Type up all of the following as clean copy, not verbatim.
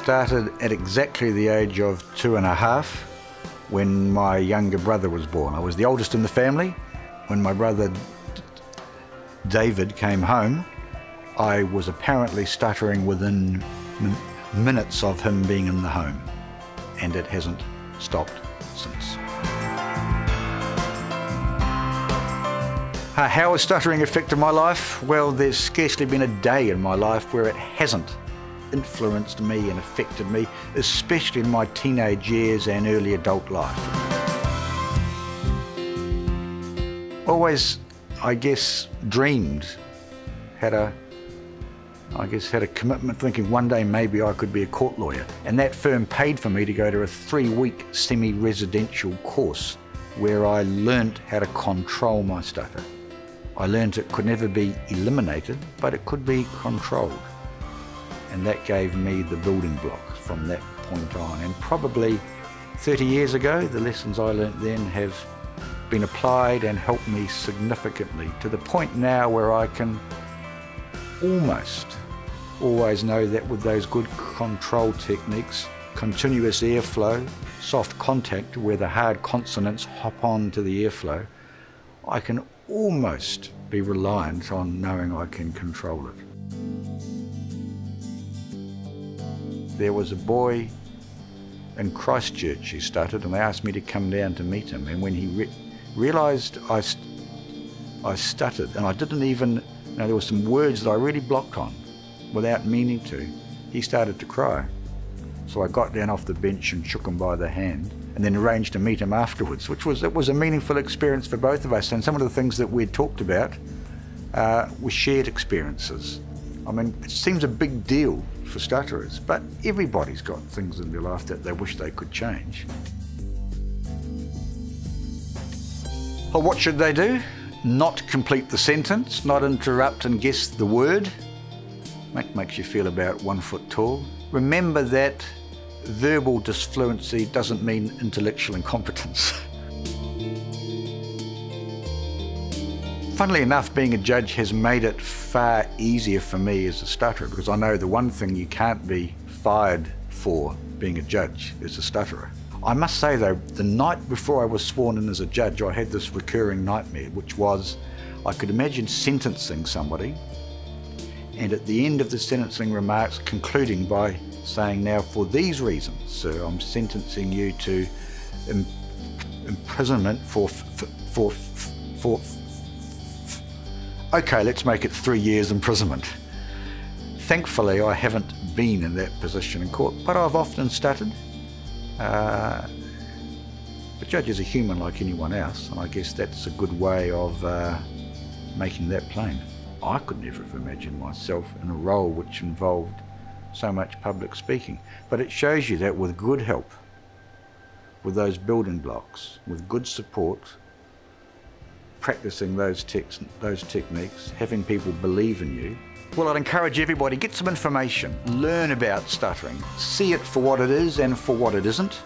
started at exactly the age of 2.5 when my younger brother was born. I was the oldest in the family. When my brother David came home, I was apparently stuttering within minutes of him being in the home, and it hasn't stopped since. How has stuttering affected my life? Well, there's scarcely been a day in my life where it hasn't influenced me and affected me, especially in my teenage years and early adult life. Always, I guess, dreamed, had a commitment thinking one day maybe I could be a court lawyer. And that firm paid for me to go to a 3-week semi-residential course where I learnt how to control my stutter. I learnt it could never be eliminated, but it could be controlled. And that gave me the building blocks from that point on. And probably 30 years ago, the lessons I learnt then have been applied and helped me significantly, to the point now where I can almost always know that with those good control techniques, continuous airflow, soft contact where the hard consonants hop on to the airflow, I can almost be reliant on knowing I can control it. There was a boy in Christchurch who stuttered, and they asked me to come down to meet him, and when he realised I stuttered, and I didn't even, there were some words that I really blocked on without meaning to, he started to cry. So I got down off the bench and shook him by the hand, and then arranged to meet him afterwards, it was a meaningful experience for both of us. And some of the things that we'd talked about were shared experiences. I mean, it seems a big deal for stutterers, but everybody's got things in their life that they wish they could change. Well, what should they do? Not complete the sentence, not interrupt and guess the word. Makes you feel about 1 foot tall. Remember that verbal disfluency doesn't mean intellectual incompetence. Funnily enough, being a judge has made it far easier for me as a stutterer, because I know the one thing you can't be fired for being a judge is a stutterer. I must say though, the night before I was sworn in as a judge, I had this recurring nightmare, which was I could imagine sentencing somebody, and at the end of the sentencing remarks concluding by saying, now for these reasons, sir, I'm sentencing you to imprisonment okay, let's make it 3 years imprisonment. Thankfully, I haven't been in that position in court, but I've often stuttered. But judges are human like anyone else, and I guess that's a good way of making that plain. I could never have imagined myself in a role which involved so much public speaking, but it shows you that with good help, with those building blocks, with good support, practicing those techniques, having people believe in you. Well, I'd encourage everybody, get some information, learn about stuttering, see it for what it is and for what it isn't.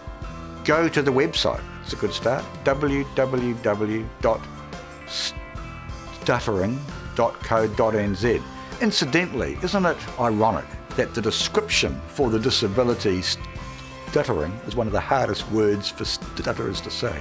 Go to the website, it's a good start, www.stuttering.co.nz. Incidentally, isn't it ironic that the description for the disability stuttering is one of the hardest words for stutterers to say?